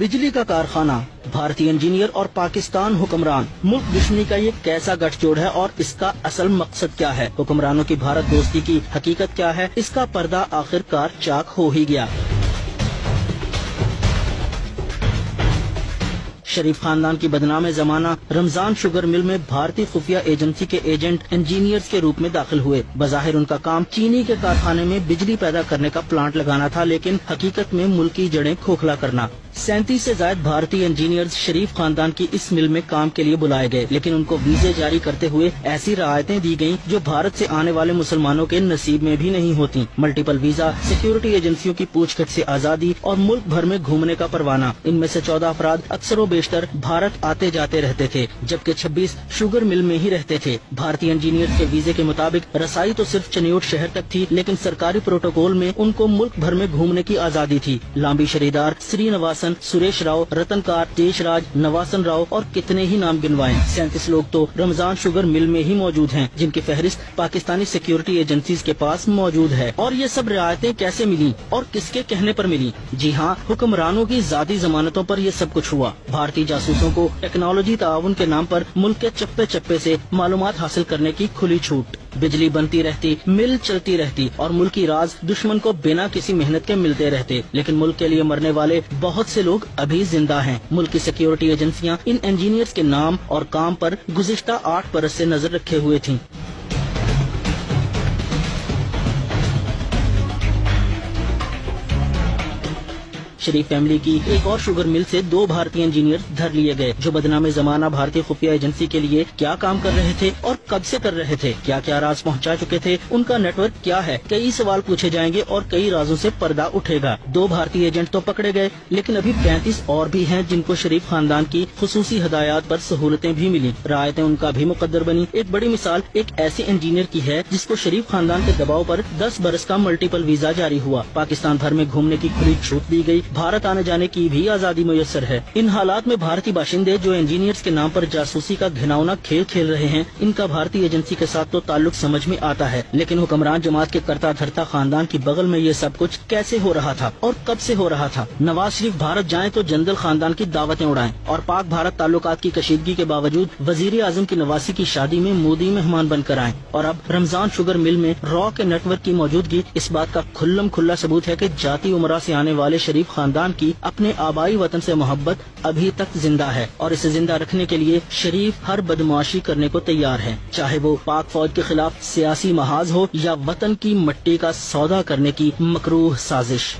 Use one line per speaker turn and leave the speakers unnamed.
बिजली का कारखाना, भारतीय इंजीनियर और पाकिस्तान हुक्मरान, मुल्क दुश्मनी का ये कैसा गठजोड़ है और इसका असल मकसद क्या है? हुक्मरानों की भारत दोस्ती की हकीकत क्या है? इसका पर्दा आखिरकार चाक हो ही गया। शरीफ खानदान की बदनाम जमाना रमजान शुगर मिल में भारतीय खुफिया एजेंसी के एजेंट इंजीनियर्स के रूप में दाखिल हुए। बज़ाहिर उनका काम चीनी के कारखाने में बिजली पैदा करने का प्लांट लगाना था, लेकिन हकीकत में मुल्क की जड़ें खोखला करना। 37 से ज्यादा भारतीय इंजीनियर्स शरीफ खानदान की इस मिल में काम के लिए बुलाए गए, लेकिन उनको वीजे जारी करते हुए ऐसी रियायतें दी गयी जो भारत से आने वाले मुसलमानों के नसीब में भी नहीं होती। मल्टीपल वीजा, सिक्योरिटी एजेंसियों की पूछगछ से आजादी और मुल्क भर में घूमने का परवाना। इनमें से 14 अफराद अक्सर बेशतर भारत आते जाते रहते थे, जबकि 26 शुगर मिल में ही रहते थे। भारतीय इंजीनियर्स के वीजे के मुताबिक रसाई तो सिर्फ चनियोट शहर तक थी, लेकिन सरकारी प्रोटोकॉल में उनको मुल्क भर में घूमने की आजादी थी। लांबी शरीदार, श्रीनिवासन, सुरेश राव, रतनकार, देशराज, नवासन राव और कितने ही नाम गिनवाएं। 37 लोग तो रमजान शुगर मिल में ही मौजूद हैं, जिनकी फहरिस्त पाकिस्तानी सिक्योरिटी एजेंसीज के पास मौजूद है। और ये सब रियायतें कैसे मिली और किसके कहने पर मिली? जी हाँ, हुक्मरानों की जाती जमानतों पर ये सब कुछ हुआ। भारतीय जासूसों को टेक्नोलॉजी ताउन के नाम पर मुल्क के चप्पे चप्पे से मालूमात हासिल करने की खुली छूट। बिजली बनती रहती, मिल चलती रहती और मुल्की राज दुश्मन को बिना किसी मेहनत के मिलते रहते, लेकिन मुल्क के लिए मरने वाले बहुत से लोग अभी जिंदा हैं। मुल्क की सिक्योरिटी एजेंसियां इन इंजीनियर्स के नाम और काम पर गुज़िश्ता 8 बरस से नजर रखे हुए थीं। शरीफ फैमिली की एक और शुगर मिल से 2 भारतीय इंजीनियर धर लिए गए, जो बदनामे जमाना भारतीय खुफिया एजेंसी के लिए क्या काम कर रहे थे और कब से कर रहे थे, क्या क्या राज पहुंचा चुके थे, उनका नेटवर्क क्या है। कई सवाल पूछे जाएंगे और कई राजों से पर्दा उठेगा। 2 भारतीय एजेंट तो पकड़े गए, लेकिन अभी 35 और भी हैं जिनको शरीफ खानदान की खुसूसी हदायत पर सहूलतें भी मिली। रायतें उनका भी मुकद्दर बनी। एक बड़ी मिसाल एक ऐसे इंजीनियर की है जिसको शरीफ खानदान के दबाव पर 10 बरस का मल्टीपल वीजा जारी हुआ। पाकिस्तान भर में घूमने की खुली छूट दी गई, भारत आने जाने की भी आजादी मुयस्सर है। इन हालात में भारतीय बाशिंदे जो इंजीनियर्स के नाम पर जासूसी का घिनौना खेल खेल रहे हैं, इनका भारतीय एजेंसी के साथ तो ताल्लुक समझ में आता है, लेकिन हुक्मरान जमात के करता धरता खानदान की बगल में ये सब कुछ कैसे हो रहा था और कब से हो रहा था? नवाज शरीफ भारत जाएं तो जनरल खानदान की दावतें उड़ाएं और पाक भारत ताल्लुकात की कशीदगी के बावजूद वजीर आजम की नवासी की शादी में मोदी मेहमान बनकर आए। और अब रमजान शुगर मिल में रॉ के नेटवर्क की मौजूदगी इस बात का खुल्लम खुल्ला सबूत है कि जाती उमरा से आने वाले शरीफ खानदान की अपने आबाई वतन से मोहब्बत अभी तक जिंदा है, और इसे जिंदा रखने के लिए शरीफ हर बदमाशी करने को तैयार है, चाहे वो पाक फौज के खिलाफ सियासी महाज हो या वतन की मट्टी का सौदा करने की मकरूह साजिश।